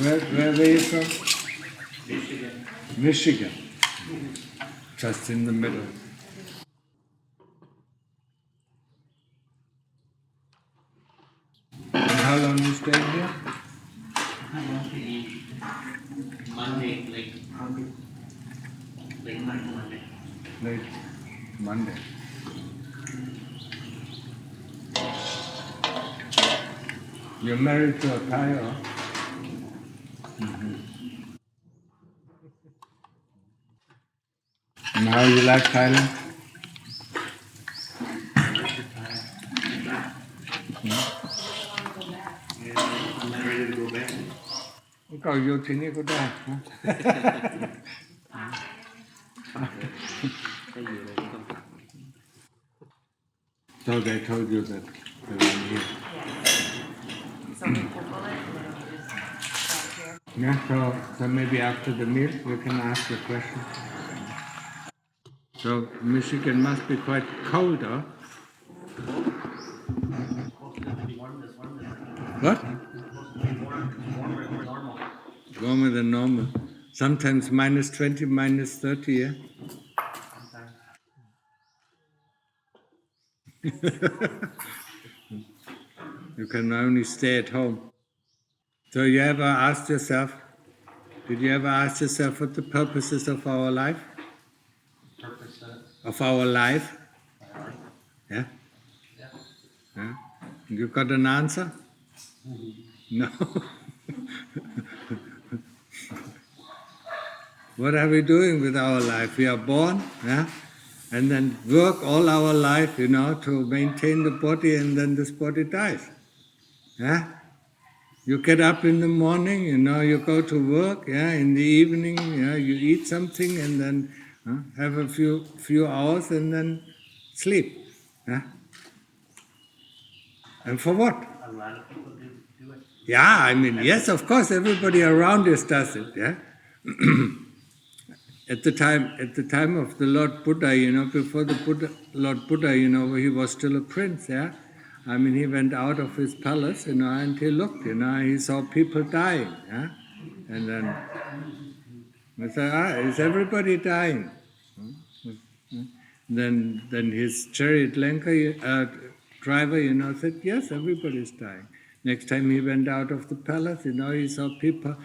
Where were you from? Michigan. Just in the middle. And how long you staying here? Monday, late Monday. Late Monday. You're married to a Thai, or? And how you like Thailand? I'm not ready to go back. ก็อยู่ที่นี่ก็ได้นะ So they told you that they were here. So we Google it and then we just stop here. Yeah, so maybe after the meal you can ask the question. So Michigan must be quite cold, huh? What? Warmer than normal. Sometimes minus 20, minus 30, yeah? You can only stay at home. So you ever asked yourself, did you ever ask yourself what the purpose is of our life? Of our life? Yeah? Yeah? You got an answer? No. What are we doing with our life? We are born, yeah? And then work all our life, to maintain the body, and then this body dies. Yeah? You get up in the morning, you go to work, yeah? In the evening, yeah? You eat something and then have a few hours and then sleep. Yeah? And for what? A lot of people do it. Yeah, yes, of course, everybody around us does it, yeah? At the time of the Lord Buddha, before the Lord Buddha, he was still a prince, yeah? He went out of his palace, and he looked, he saw people dying, yeah? And then he said, is everybody dying? Then his chariot driver, said, yes, everybody's dying. Next time he went out of the palace, he saw people,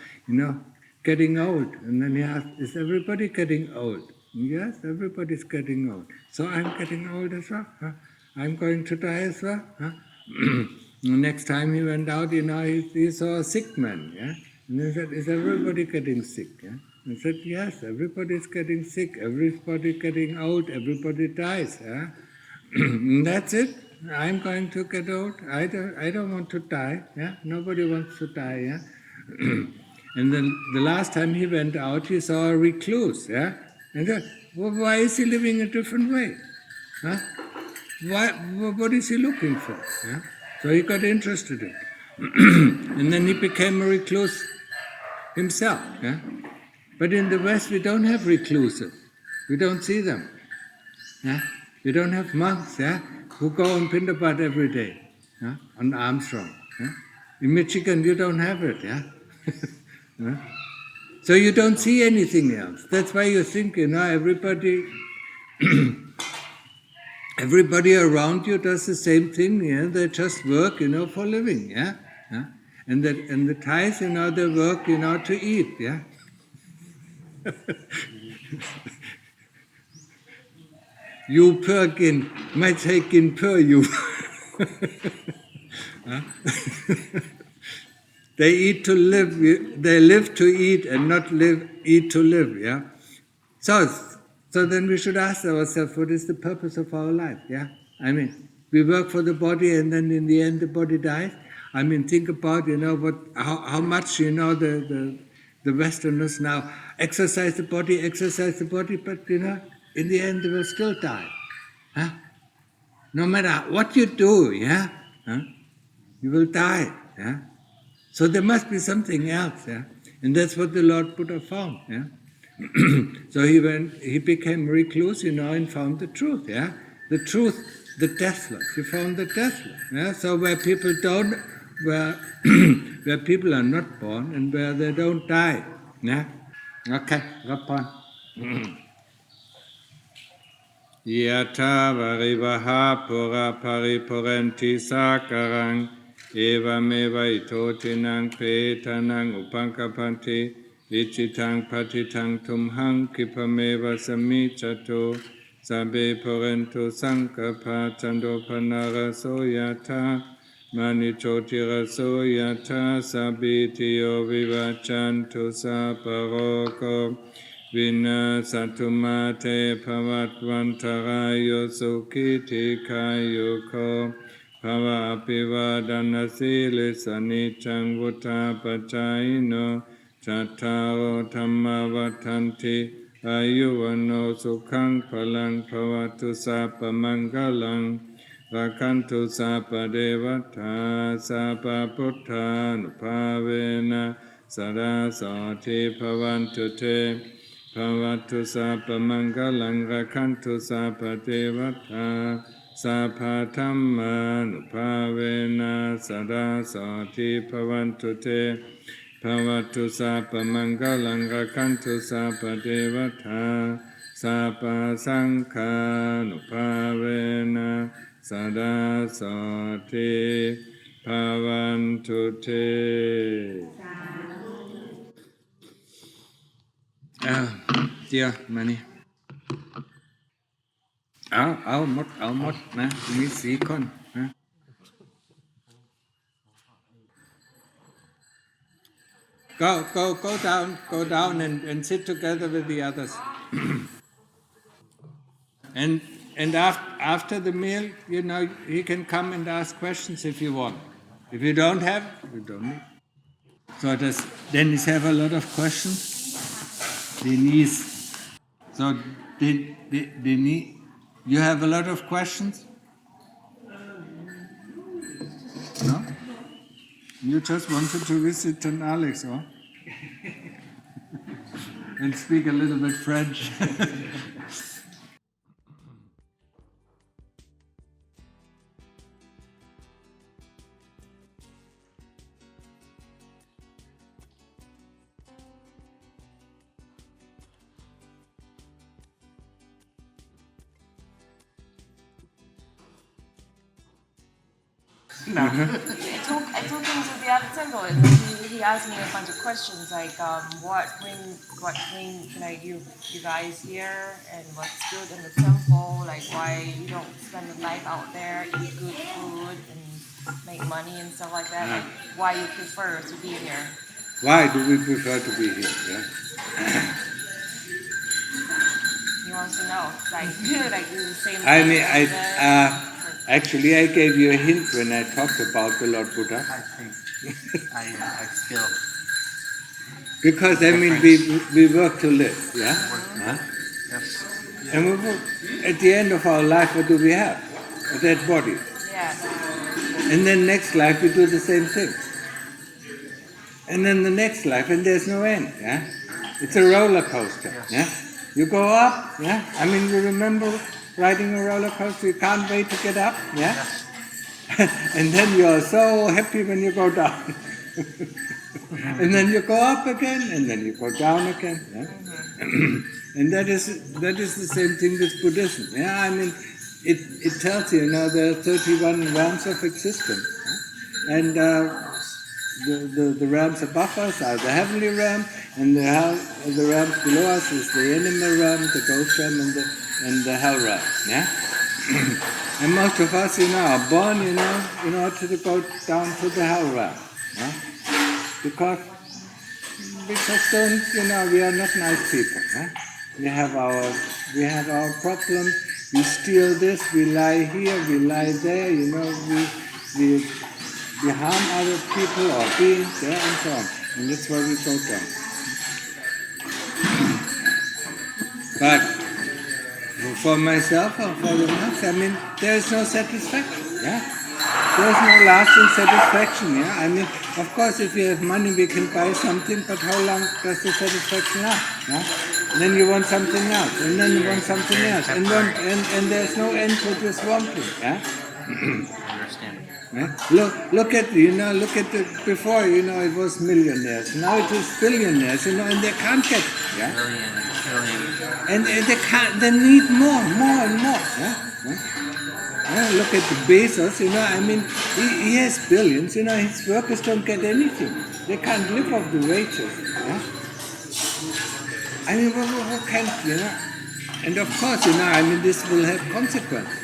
getting old. And then he asked, is everybody getting old? Yes, everybody's getting old. So I'm getting old as well. Huh? I'm going to die as well. Huh? Next time he went out, he saw a sick man. Yeah? And he said, is everybody getting sick? Yeah? He said, yes, everybody's getting sick. Everybody's getting old. Everybody dies. Yeah? That's it. I'm going to get old. I don't want to die. Yeah? Nobody wants to die. Yeah? And then the last time he went out, he saw a recluse. Yeah? And said, well, why is he living a different way? Huh? What is he looking for? Yeah? So he got interested in it. And then he became a recluse himself. Yeah? But in the West, we don't have recluses. We don't see them. Yeah? We don't have monks, yeah, who go on Pindapat every day, yeah, on Armstrong. Yeah? In Michigan, you don't have it. Yeah? Yeah? So you don't see anything else. That's why you think, everybody around you does the same thing. Yeah? They just work, for a living. Yeah? Yeah? And the Thais, they work, to eat. Yeah? You per kin, ไม่ใช่ กิน per you. They eat to live, they live to eat and not eat to live, yeah? So then we should ask ourselves, what is the purpose of our life, yeah? We work for the body and then in the end the body dies. Think about, how much, the Westerners now exercise the body, but, in the end they will still die. Huh? No matter what you do, yeah? Huh? You will die, yeah? So there must be something else, yeah? And that's what the Lord Buddha found, yeah? So he became recluse, and found the truth, yeah? The truth, the deathless. He found the deathless, yeah? So where people don't where where people are not born and where they don't die. Yeah? Okay, go on. Yata varivaha pura paripurenti sakarang eva meva itotinang petanang upankapanti vichitang patitang tumhang kipameva samichato sabe purento sankapa chandopanara soyata manichotira soyata sabitiyo vivachantu saparoko Vina satumate pavatvantarayo sukhiti kayuko Pava apivadana sile sanichang vutapachayino Chattaro dhamma vatanti ayuvano sukhang palang pavatu sapa mangalang Rakantu sapa devata sapa puttha nupavena Sarasati bhavantu te Bhavatu sapa mangalang rakantu sapa devata sapa dhamma nupavena sarasati bhavantu te Bhavatu sapa mangalang rakantu sapa devata sapa sangha nupavena sarasati bhavantu te. Dear money. Ao mất nè, nghĩ sĩ con. Go down and sit together with the others. and after the meal, you know, you can come and ask questions if you want. If you don't have, you don't need. So does Dennis have a lot of questions? Denise. So, Denise, you have a lot of questions? No? You just wanted to visit St. Alex, huh? And speak a little bit French. I took him to the other temple and he asked me a bunch of questions like what bring like you guys here and what's good in the temple, like why you don't spend the life out there, eat good food and make money and stuff like that, like why you prefer to be here. Why do we prefer to be here? Yeah? He wants to know, like like you the same. I mean, actually, I gave you a hint when I talked about the Lord Buddha. I think I feel. Because I mean, we work to live, yeah. Huh? Yes. And we work, at the end of our life, what do we have? A dead body. Yeah. And then next life we do the same thing. And then the next life, and there's no end. Yeah, it's a roller coaster. Yes. Yeah, you go up. Yeah, I mean, you remember riding a roller coaster, you can't wait to get up, yeah? Yes. And then you are so happy when you go down. And then you go up again, and then you go down again, yeah? And that is the same thing with Buddhism, yeah? I mean, it tells you, there are 31 realms of existence, yeah? And the realms above us are the heavenly realm, and the realms below us is the animal realm, the ghost realm, and the hell realm, yeah? And most of us, are born, in order to go down to the hell realm, yeah? Because we just don't, we are not nice people, yeah? We have our problems, we steal this, we lie here, we lie there, we harm other people or beings, yeah, and so on. And that's why we go down. But for myself or for the monks, I mean, there is no satisfaction, yeah? There is no lasting satisfaction, yeah? I mean, of course, if you have money, we can buy something, but how long does the satisfaction last, yeah? And then you want something else, and then you want something else, and there's no end to this wanting, yeah? I understand. Look at before, it was millionaires. Now it is billionaires, and they can't get, Trillion. and they can't. They need more and more. Look at the Bezos. He has billions. His workers don't get anything. They can't live off the wages. What can And of course, this will have consequences.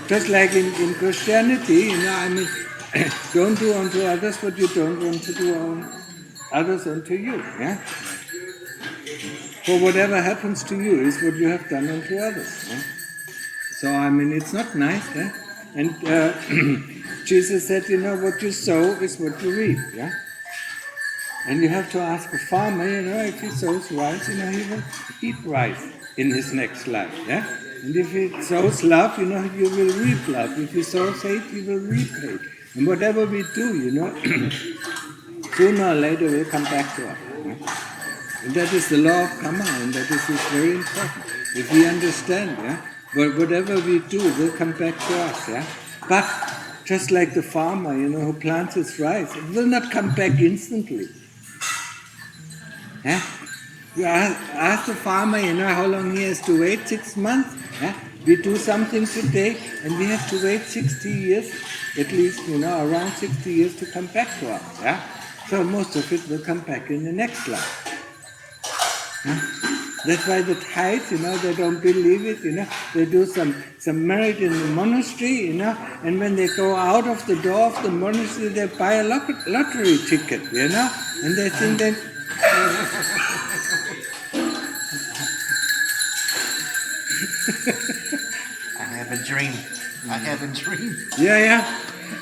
Just like in Christianity, don't do unto others what you don't want to do others unto you. For whatever happens to you is what you have done unto others. So it's not nice. And Jesus said, what you sow is what you reap. And you have to ask a farmer, if he sows rice, he will eat rice in his next life. And if he sows love, you will reap love. If he sows hate, you will reap hate. And whatever we do, sooner or later will come back to us. And that is the law of karma, and that is very important. If we understand, but whatever we do will come back to us. But just like the farmer, who plants his rice, it will not come back instantly. You ask the farmer, how long he has to wait? 6 months. We do something today, and we have to wait 60 years, at least, around 60 years to come back to us. So most of it will come back in the next life. That's why the Thais, they don't believe it. They do some merit in the monastery, and when they go out of the door of the monastery, they buy a lottery ticket, and they think that. I have a dream. Yeah.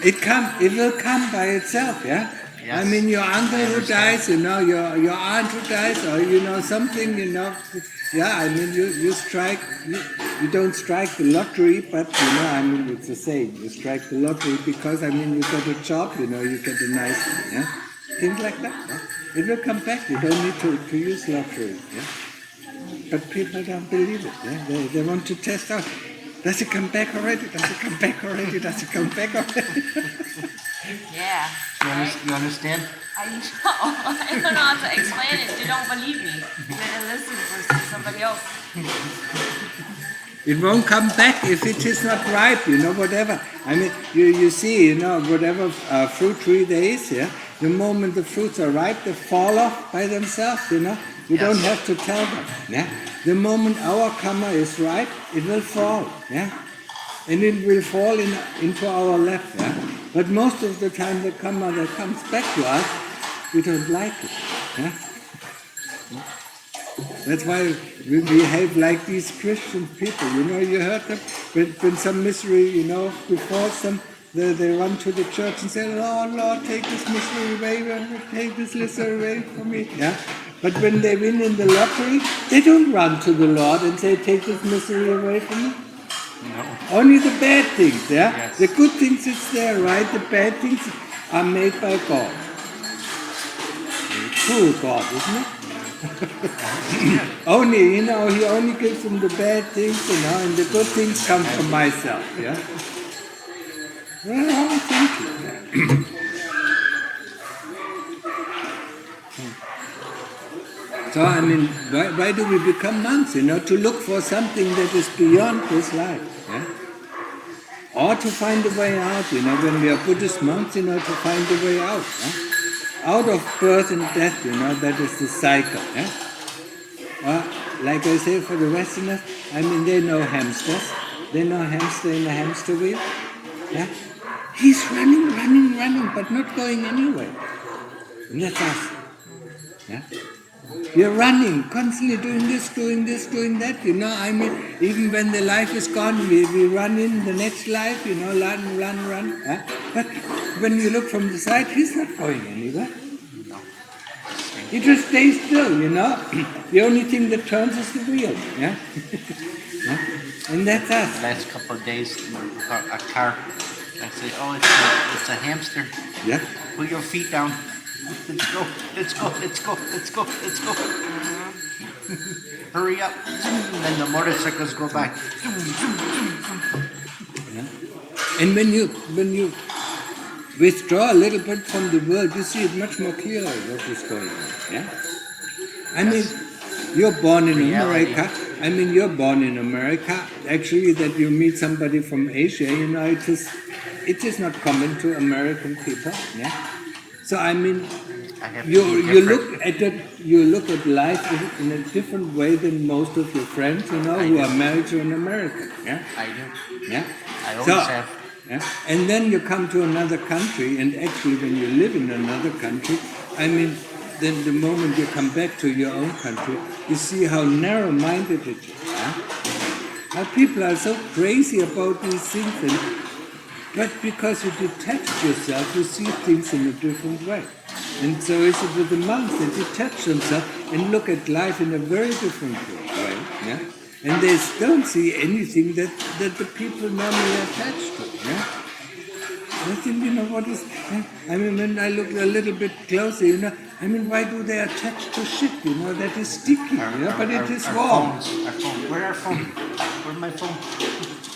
It will come by itself, Yes. Your uncle who dies, your aunt who dies, or something, you strike. You don't strike the lottery, but it's the same. You strike the lottery because you get a job, you get a nice, things like that. It will come back. You don't need to use lottery. But people don't believe it. They want to test out. Does it come back already? Does it come back already? Does it come back already? Yeah. You understand? I know. I don't know how to explain it. You don't believe me. You better listen to somebody else. It won't come back if it is not ripe, whatever. You see, whatever fruit tree there is, the moment the fruits are ripe, they fall off by themselves, You don't have to tell them, The moment our karma is ripe, it will fall, And it will fall into our lap, But most of the time the karma that comes back to us, we don't like it, That's why we behave like these Christian people. You heard them? When some misery, befalls them, they run to the church and say, Lord, take this misery away, take this misery away from me. But when they win in the lottery, they don't run to the Lord and say, take this misery away from me. No. Only the bad things, Yes. The good things, it's there, right? The bad things are made by God. Cruel God, isn't it? Only, he only gives them the bad things, and the good things come from myself, Well, I'm thinking, So, why do we become monks, To look for something that is beyond this life, Or to find a way out, when we are Buddhist monks, to find a way out, Out of birth and death, that is the cycle, Like I say, for the Westerners, they know hamsters. They know hamster in a hamster wheel, He's running, but not going anywhere. And that's us, We are running, constantly doing this, doing that, even when the life is gone, we run in the next life, run. But when you look from the side, he's not going anywhere. He just stays still, The only thing that turns is the wheel, And that's us. Last couple of days, a car, I say, it's a hamster. Put your feet down. Let's go. Hurry up. And then the motorcycles go by. And when you withdraw a little bit from the world, you see it much more clearly what is going on. Yeah? I mean, you're born in Reality. America. I mean, you're born in America. Actually, that you meet somebody from Asia, it is not common to American people. Yeah. So I mean, I have to you be different. you look at life in a different way than most of your friends, I who do. are married to an American. Yeah. I do. Yeah. I always have. Yeah? And then you come to another country, and actually when you live in another country, I mean, then the moment you come back to your own country, you see how narrow-minded it is. Yeah? How people are so crazy about these things, but because you detach yourself, you see things in a different way. And so is it with the monks, they detach themselves and look at life in a very different way. Yeah? And they don't see anything that the people normally attach to. Yeah? I think, what is... I mean, when I look a little bit closer, I mean, why do they attach to shit, that is sticky, but it is warm. Our phones. Where are our phone? Where's my phone?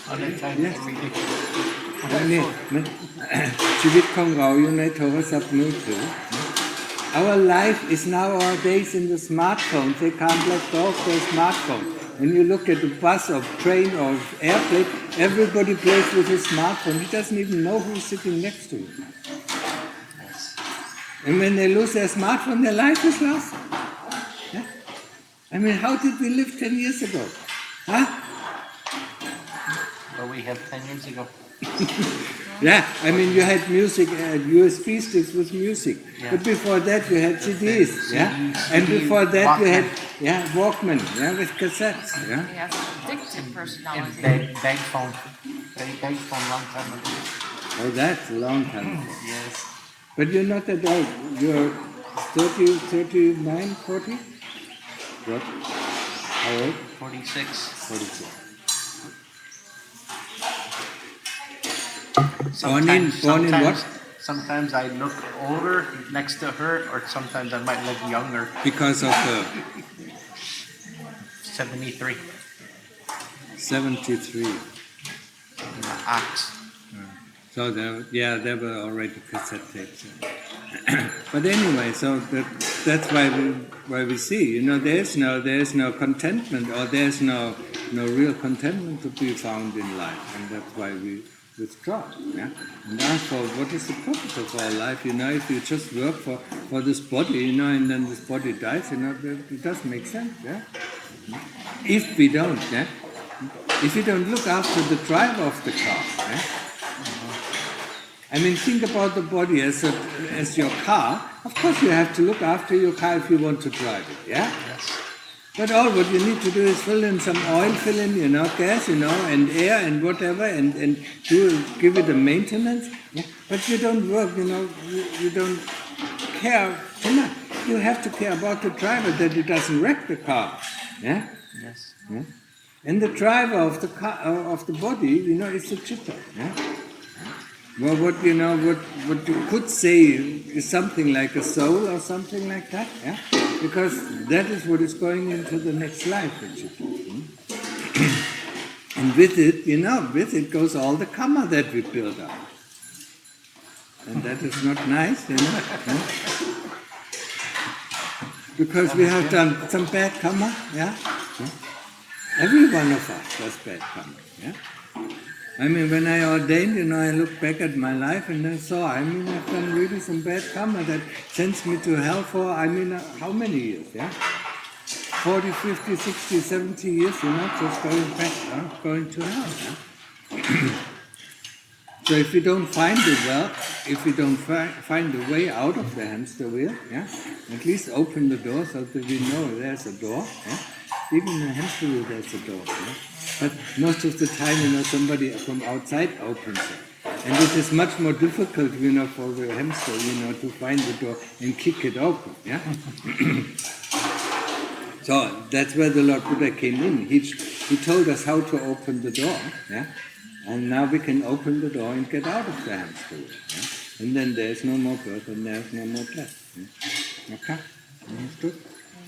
All the time, Yes. every day. ชีวิตของเราอยู่ในโทรศัพท์มือถือ Our life is nowadays in the smartphone. They can't let go of their smartphone. When you look at the bus or train or airplane, everybody plays with his smartphone. He doesn't even know who's sitting next to him. And when they lose their smartphone, their life is lost. Yeah? I mean, how did we live 10 years ago? Huh? What we have 10 years ago. Yeah, I mean, you had music, USB sticks with music. Yeah. But before that, you had CDs, yeah? And before that, you had, Walkman, with cassettes, yeah? He has an addictive And personality. bag phone. Bag phone long time ago. Oh, that's a long time ago. Yes. But you're not that old. You're 30, 39, 40? What? How old? 46. 46. Born in what? Sometimes I look older next to her, or sometimes I might look younger. Because of 73. 73. Ox. So there were already cassette tapes. But anyway, so that's why we see, there's no contentment, or there's no real contentment to be found in life, and that's why we withdraw. Yeah? And ask for what is the purpose of our life. If you just work for this body, and then this body dies, it doesn't make sense. Yeah? If we don't, if you don't look after the driver of the car. Yeah? I mean, think about the body as your car. Of course, you have to look after your car if you want to drive it. Yeah. Yes. But all what you need to do is fill in some oil, fill in, gas, and air and whatever, and give it a maintenance. Yeah? But you don't work, you don't care. You have to care about the driver, that it doesn't wreck the car. Yeah? Yes. Yeah? And the driver of the car, of the body, is the chitta. Yeah? Well, what you could say is something like a soul or something like that, yeah? Because that is what is going into the next life, actually. And with it goes all the karma that we build up. And that is not nice, yeah? Because we have done some bad karma, yeah? Every one of us does bad karma, yeah? I mean, when I ordained, I look back at my life and I saw, I've done really some bad karma that sends me to hell for, how many years, yeah? 40, 50, 60, 70 years, just going back, going to hell, yeah? So if we don't find find a way out of the hamster wheel, yeah? At least open the door so that we know there's a door, yeah? Even in a hamster wheel there's a door, yeah? But most of the time, somebody from outside opens it. And it is much more difficult, for the hamster, to find the door and kick it open, yeah? So that's where the Lord Buddha came in. He told us how to open the door, yeah? And now we can open the door and get out of the hamster wheel, yeah? And then there's no more birth and there's no more death. Yeah? Okay? Understood?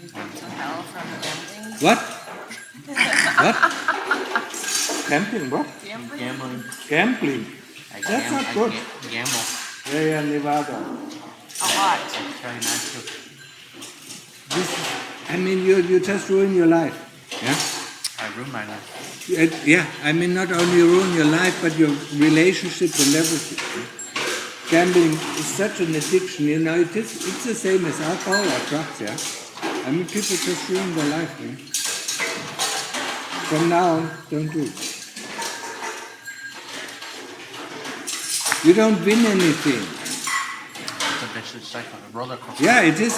You go to hell from gambling. What? What? Camping, what? Gambling? Gambling. Gambling. That's not good. Gamble. Yeah, Nevada. A lot. I try not to. I mean, you just ruin your life. Yeah? I ruin my life. Yeah, I mean, not only ruin your life, but your relationship and everything. Yeah? Gambling is such an addiction, it's the same as alcohol or drugs, yeah? I mean, people just ruin their life, yeah? From now on, don't do it. You don't win anything. It's a vicious cycle, a roller coaster. Yeah, it is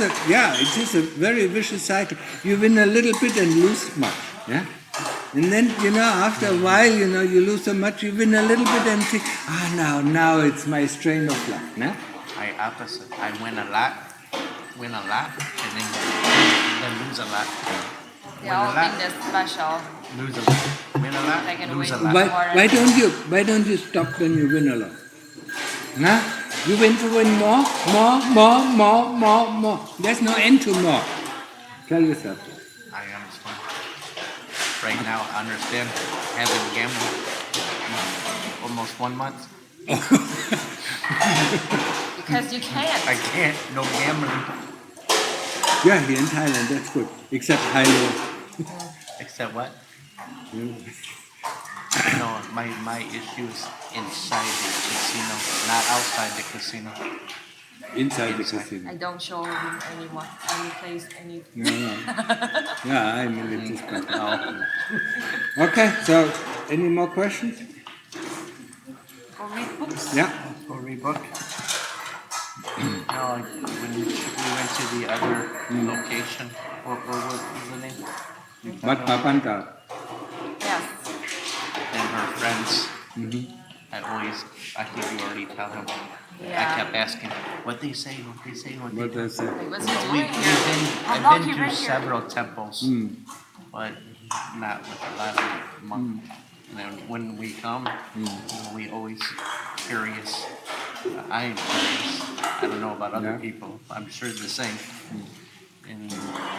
a very vicious cycle. You win a little bit and lose much, yeah? And then, after a while, you lose so much, you win a little bit and think, now it's my strain of luck, yeah? I opposite. I win a lot, and then lose a lot. They all think they're special. Lose a lot. Win a lot, They can lose a win. lot. Why don't you stop when you win a lot? Huh? You win to win more. There's no end to more. Tell yourself that. I understand. Right now, I understand. Having gambled almost 1 month. Because you can't. I can't. No gambling. Yeah, here in Thailand, that's good. Except high-low. Except what? No, my issue is inside the casino, not outside the casino. Inside the Inside. casino. I don't show him anyone, any place, any. No. Yeah, I mean, it is good. Oh. Okay, so any more questions? Or read books. Yeah. Or rebook. No, when we went to the other location, what was the name? Wat Papanta. Yes. And her friends. I think you already tell him. Yeah. I kept asking, what they say. What they say? Like, what's he We, doing here? How long I've you been to been here? several temples, but not with a lot of monks. And then when we come, we always curious. I'm curious. I don't know about other Yeah. people. I'm sure the same. And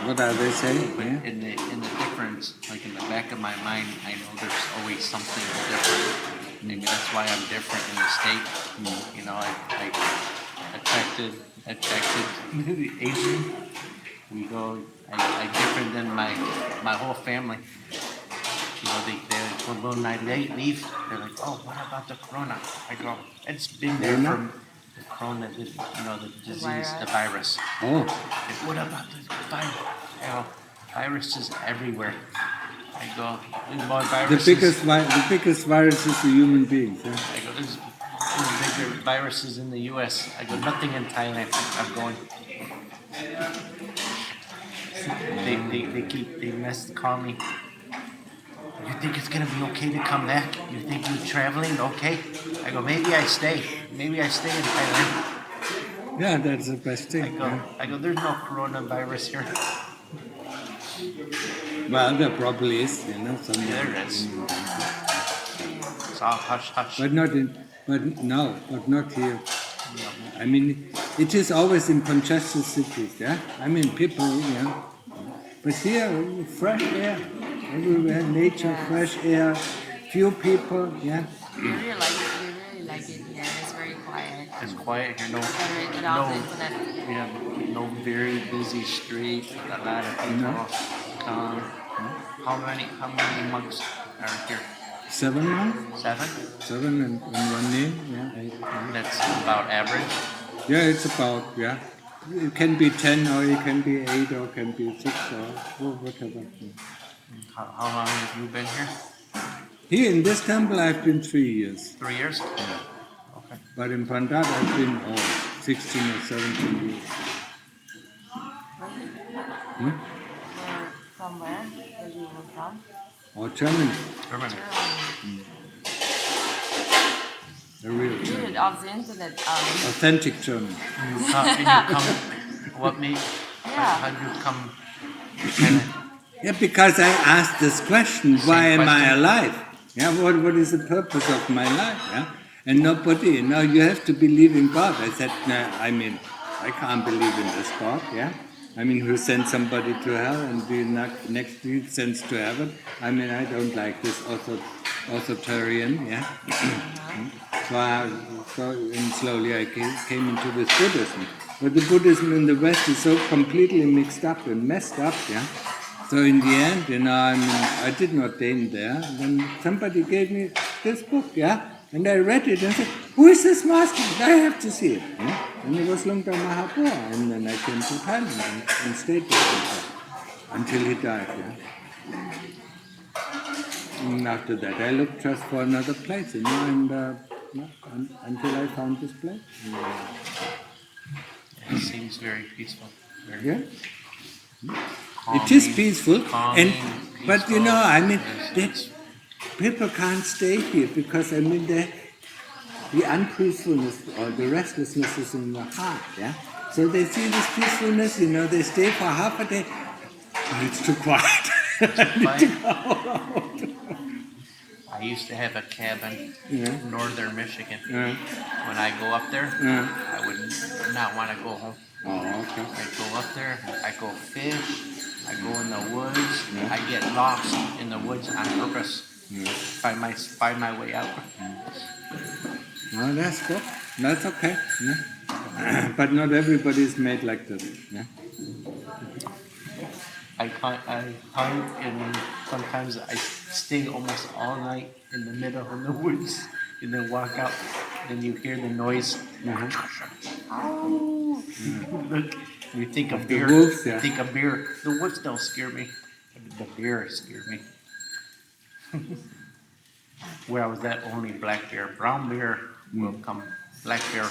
What are they saying? but Yeah? in the difference, like in the back of my mind, I know there's always something different. Maybe that's why I'm different in the state. I attracted Asian. We go. I different than my whole family. When I leave, they're like, oh, what about the corona? I go, it's been there Corona? from the corona, the disease, the virus. Oh, Like, what about the virus? Virus is everywhere. I go, there's more the viruses. biggest virus is the human beings. Yeah? I go, there's bigger viruses in the U.S. I go, nothing in Thailand. I'm going. They call me. You think it's gonna be okay to come back? You think you're traveling okay? I go, maybe I stay. Maybe I stay in Thailand. Yeah, that's the best thing. Yeah. I go, there's no coronavirus here. Well, there probably is, somewhere. There is. It's all hush hush. But not here. I mean, it is always in congested cities, yeah? I mean, people, But here, fresh air, everywhere, nature, fresh air, few people, yeah? You really like it. You really like it here. It's very quiet. It's quiet here. Better without the internet. We have no very busy street. A lot of people. How many monks are here? 7 months? 7? 7 and 1 name, yeah. 8, yeah. That's about average. Yeah, it's about, yeah. It can be 10 or it can be 8 or it can be 6 or whatever. How long have you been here? Here in this temple I've been 3 years. 3 years? Yeah. Okay. But in Pandat I've been 16 or 17 years. You're from where? Where you were from? Or Germany, Germany. a real Read German. it off the internet. Authentic German. And you come. What made? Yeah. How did you come? Thailand? Yeah, because I asked this question, why am I question. alive? Yeah, what is the purpose of my life? Yeah, and nobody, you have to believe in God. I said, no, I mean, I can't believe in this God, yeah? I mean, who sends somebody to hell and the next week sends to heaven? I mean, I don't like this authoritarian, yeah? So and slowly I came into this Buddhism. But the Buddhism in the West is so completely mixed up and messed up, yeah. So in the end, I didn't ordain there. Then somebody gave me this book, yeah, and I read it and said, "Who is this master? I have to see it." Yeah? And it was Lungta Mahaprabhu, and then I came to Thailand and stayed with him until he died. Yeah. And after that, I looked just for another place, and until I found this place. It seems very peaceful. Very Yeah. calming, It is peaceful, calming, but peaceful. that people can't stay here because the unpeacefulness or the restlessness is in the heart. Yeah, so they see this peacefulness. They stay for half a day. Oh, it's too quiet. I used to have a cabin Yeah. in northern Michigan. Yeah. When I go up there, Yeah. I would not want to go home. Oh, okay. I go up there, I go fish, I go in the woods, Yeah. I get lost in the woods on purpose. Yeah. Find my way out. Well, that's good. That's okay. Yeah. But not everybody is made like this. Yeah. I find and sometimes I stay almost all night in the middle of the woods and then walk out and you hear the noise. Oh, look, you think of beer. wolves, yeah. You think of beer. The wolves don't scare me. The bear scared me. Where I was at, only black bear. Brown bear will come. Black bear,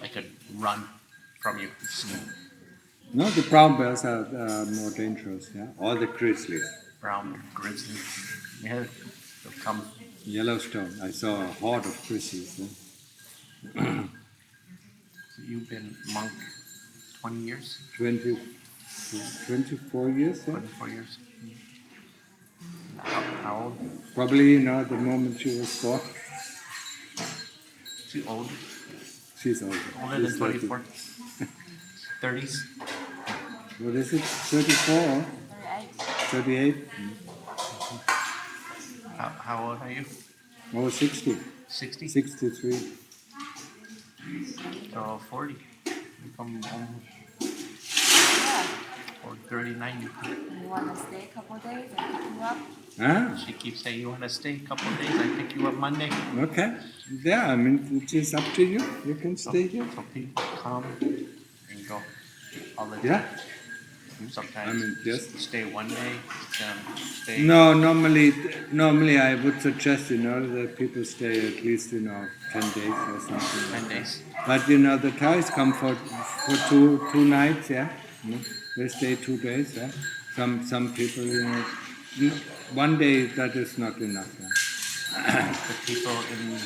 like a run from you. No, the brown bears are more dangerous. Yeah, or the grizzlies. Brown grizzly. Yeah, they'll come. Yellowstone. I saw a horde of grizzlies. Yeah. You've been monk 20 years? 24 years. Yeah? 24 years. How old? Probably, the moment she was born. Too old? She's older. Older She's than 24? 30s? What is it? 34? 38? How old are you? Oh, 60. 60? 63. So 40. You come almost. Or 39. You want to stay a couple of days and pick you up? Huh? She keeps saying, you want to stay a couple of days? I pick you up Monday. Okay. Yeah, it is up to you. You can stay here. So people come and go all the time. Yeah. Sometimes just stay one day, stay. No, normally I would suggest, that people stay at least, 10 days or something. 10 days. But, the Thais come for two nights, yeah. They stay 2 days, yeah. Some people, one day that is not enough. Yeah. The people in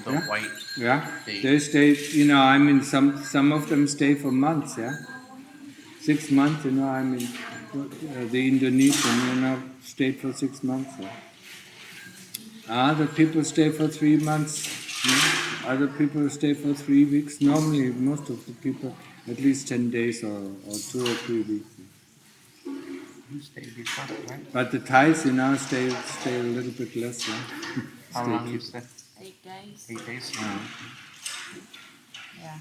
the Yeah. white. Yeah, they stay, some of them stay for months, yeah. 6 months, the Indonesian, stayed for 6 months. Yeah. Other people stay for 3 months. Yeah. Other people stay for 3 weeks. Normally, most of the people, at least 10 days or 2 or 3 weeks. Yeah. You stay before, right? But the Thais, stay a little bit less. Yeah. How long you stay? 8 days. 8 days? Yeah.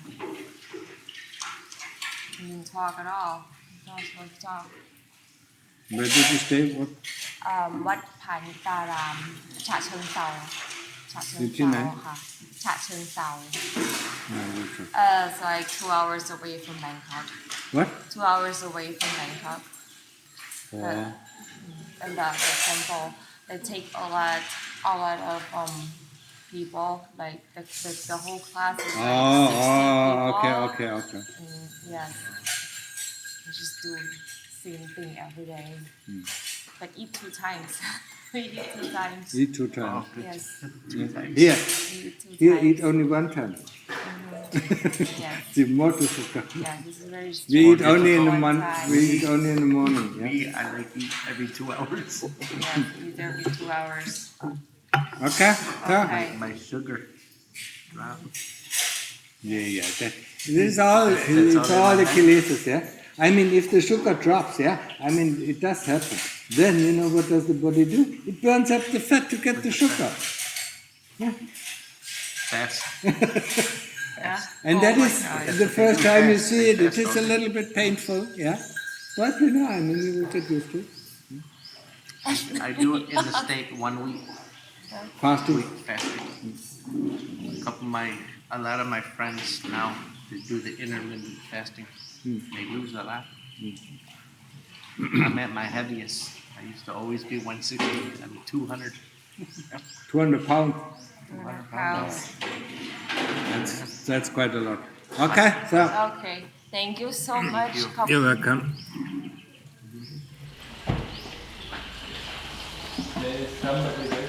You didn't talk at all. You're not supposed to talk. Where did you stay? What? วัดพานิตารามฉะเชิงเทราอยู่ที่ไหน? ค่ะฉะเชิงเทรา No, okay. It's like 2 hours away from Bangkok. What? 2 hours away from Bangkok. Oh. And the temple, they take a lot of people, like the whole class is like 60 people. Okay. And yes, we just do same thing every day. But eat 2 times. We eat 2 times. Eat 2 times. Oh, Yes. 2 times. Here, We eat 2 here times. eat only 1 time. Yes. The more difficult. Yeah, this is very We eat only in the one morning. time. We eat only in the morning. Yeah. Me, I like eat every 2 hours. Yeah, eat every 2 hours. Okay. So, Okay. My sugar drop. yeah. This is all. That's It's all all they the want. kilesas. Yeah. If the sugar drops, yeah. It does happen. Then what does the body do? It burns up the fat to get the sugar. Yeah. fast. Yeah. And Oh that my is God. the first time you see it. It is a little bit painful, yeah. But you know, I mean, you will get used to it. I do it in the state 1 week. Fasting. Week fasting. A lot of my friends now they do the intermittent fasting. They lose a lot. I'm at my heaviest. I used to always be 160. I'm 200. 200 pounds. 200 Pounds. That's quite a lot. Okay, so Okay. Thank you so much. you. ขอบ you're welcome. There is somebody there.